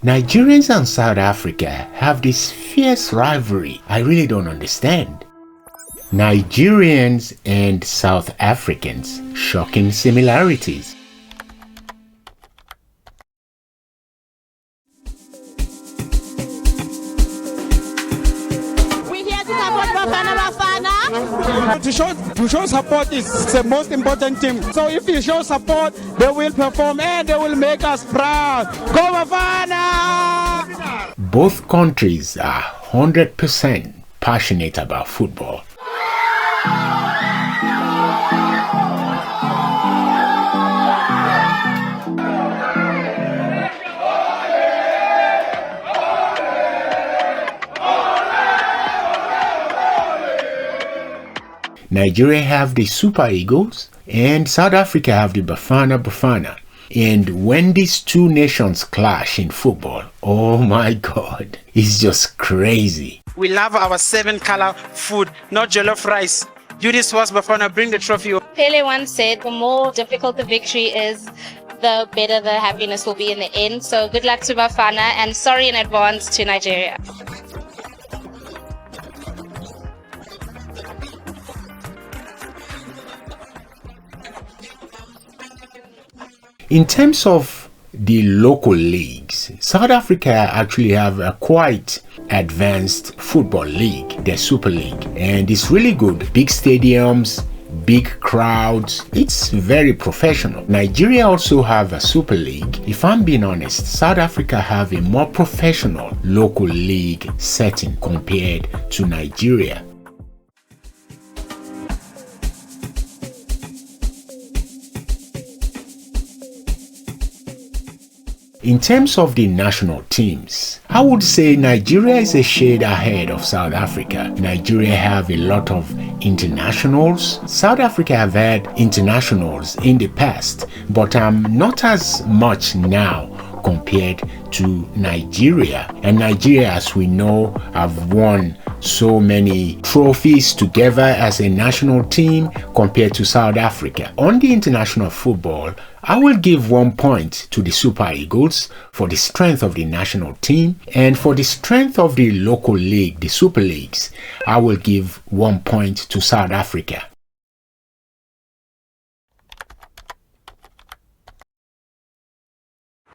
Nigerians and South Africa have this fierce rivalry I really don't understand. Nigerians and South Africans, shocking similarities. We're here to support Bafana Bafana. To show support is the most important thing. So if you show support, they will perform and they will make us proud. Go Bafana! Both countries are 100% passionate about football. Nigeria have the Super Eagles and South Africa have the Bafana Bafana. And when these two nations clash in football, oh my God, it's just crazy. We love our 7-color food, not jollof rice. Do this was Bafana, bring the trophy. Pele once said, the more difficult the victory is, the better the happiness will be in the end. So good luck to Bafana and sorry in advance to Nigeria. In terms of the local leagues, South Africa actually have a quite advanced football league, the Super League, and it's really good. Big stadiums, big crowds, it's very professional. Nigeria also have a Super League. If I'm being honest, South Africa have a more professional local league setting compared to Nigeria. In terms of the national teams, I would say Nigeria is a shade ahead of South Africa. Nigeria have a lot of internationals. South Africa have had internationals in the past, but not as much now compared to Nigeria. And Nigeria, as we know, have won so many trophies together as a national team compared to South Africa. On the international football, I will give 1 point to the Super Eagles for the strength of the national team, and for the strength of the local league, the Super Leagues, I will give 1 point to South Africa.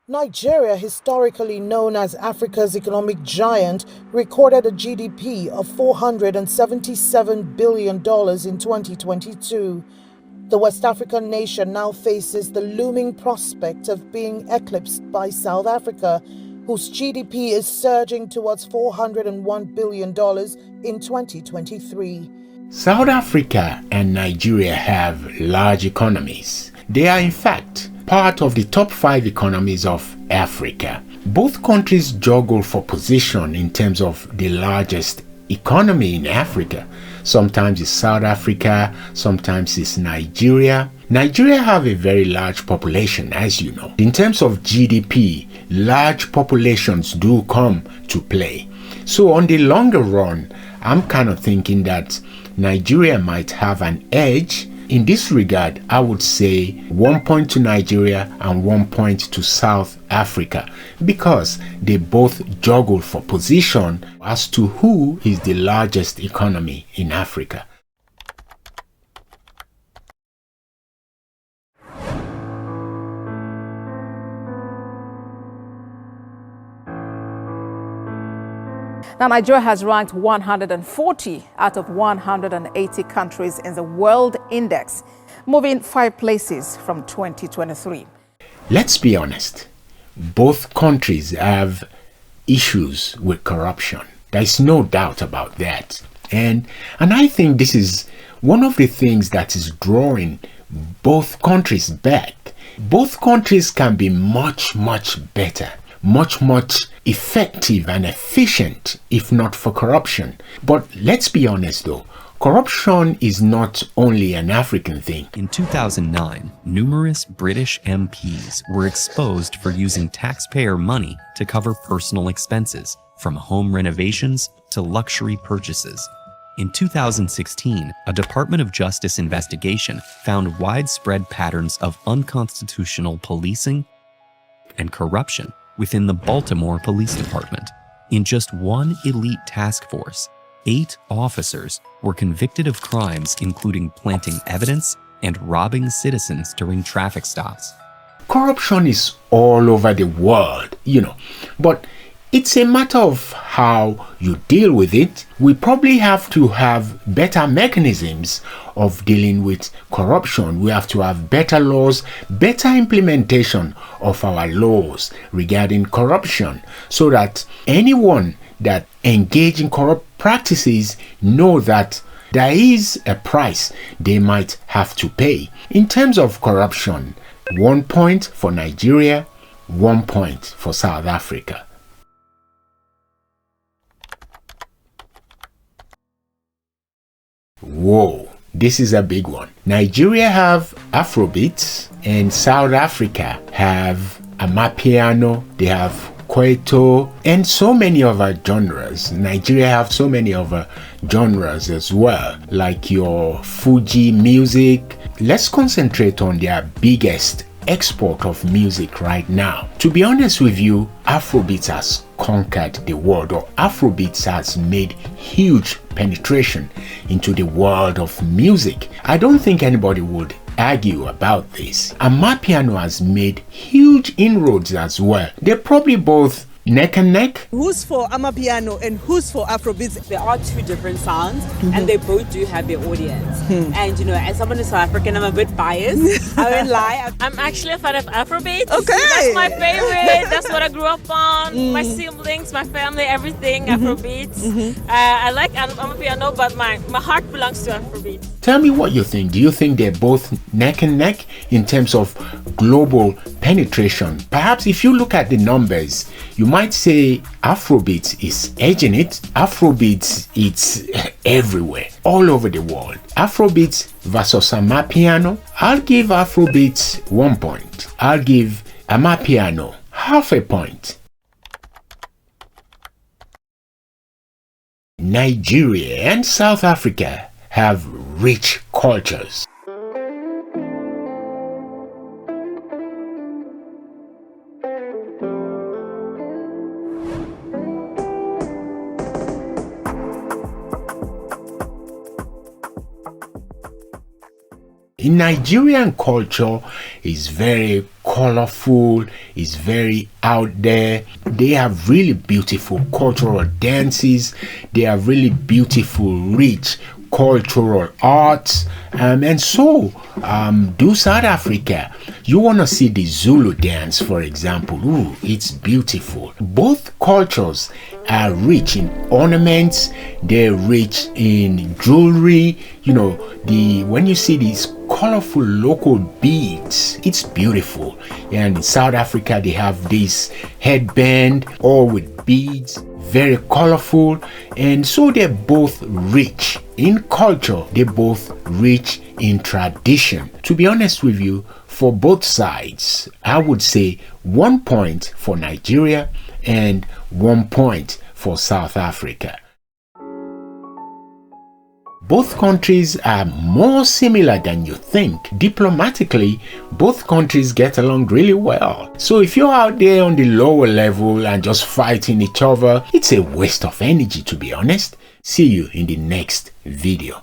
Nigeria, historically known as Africa's economic giant, recorded a GDP of $477 billion in 2022. The West African nation now faces the looming prospect of being eclipsed by South Africa, whose GDP is surging towards $401 billion in 2023. South Africa and Nigeria have large economies. They are, in fact, part of the top 5 economies of Africa. Both countries juggle for position in terms of the largest economy in Africa. Sometimes it's South Africa, sometimes it's Nigeria. Nigeria have a very large population, as you know. In terms of GDP, large populations do come to play. So on the longer run, I'm kind of thinking that Nigeria might have an edge. In this regard, I would say 1 point to Nigeria and 1 point to South Africa, because they both juggle for position as to who is the largest economy in Africa. Now, Nigeria has ranked 140 out of 180 countries in the World Index, moving 5 places from 2023. Let's be honest, both countries have issues with corruption. There's no doubt about that. And I think this is one of the things that is drawing both countries back. Both countries can be much better, much effective and efficient if not for corruption. But let's be honest though, corruption is not only an African thing. In 2009, numerous British MPs were exposed for using taxpayer money to cover personal expenses, from home renovations to luxury purchases. In 2016, a Department of Justice investigation found widespread patterns of unconstitutional policing and corruption within the Baltimore Police Department. In just one elite task force, 8 officers were convicted of crimes including planting evidence and robbing citizens during traffic stops. Corruption is all over the world, but it's a matter of how you deal with it. We probably have to have better mechanisms of dealing with corruption. We have to have better laws, better implementation of our laws regarding corruption, so that anyone that engage in corrupt practices know that there is a price they might have to pay. In terms of corruption, 1 point for Nigeria, 1 point for South Africa. Whoa, this is a big one. Nigeria have Afrobeats and South Africa have Amapiano, they have Kwaito, and so many other genres. Nigeria have so many other genres as well, like your Fuji music. Let's concentrate on their biggest export of music right now. To be honest with you, Afrobeats has conquered the world, or Afrobeats has made huge penetration into the world of music. I don't think anybody would argue about this. Amapiano has made huge inroads as well. They're probably both neck and neck. Who's for Amapiano and who's for Afrobeats? There are two different sounds, and they both do have their audience. And as someone who's South African, I'm a bit biased. I won't lie. I'm actually a fan of Afrobeats. Okay. That's my favorite. That's what I grew up on. My siblings, my family, everything, Afrobeats. I like Amapiano, but my heart belongs to Afrobeats. Tell me what you think. Do you think they're both neck and neck in terms of global penetration? Perhaps if you look at the numbers, you might say Afrobeats is edging it. Afrobeats, it's everywhere, all over the world. Afrobeats versus Amapiano. I'll give Afrobeats 1 point. I'll give Amapiano half a point. Nigeria and South Africa have rich cultures. In Nigerian culture, is very colorful, is very out there. They have really beautiful cultural dances. They have really beautiful, rich cultural arts, and so do South Africa. You want to see the Zulu dance, for example. Ooh, it's beautiful. Both cultures are rich in ornaments, they're rich in jewelry. When you see these colorful local beads, it's beautiful. And in South Africa, they have this headband all with beads, very colorful, and so they're both rich in culture, they're both rich in tradition. To be honest with you, for both sides, I would say 1 point for Nigeria and 1 point for South Africa. Both countries are more similar than you think. Diplomatically, both countries get along really well. So if you're out there on the lower level and just fighting each other, it's a waste of energy, to be honest. See you in the next video.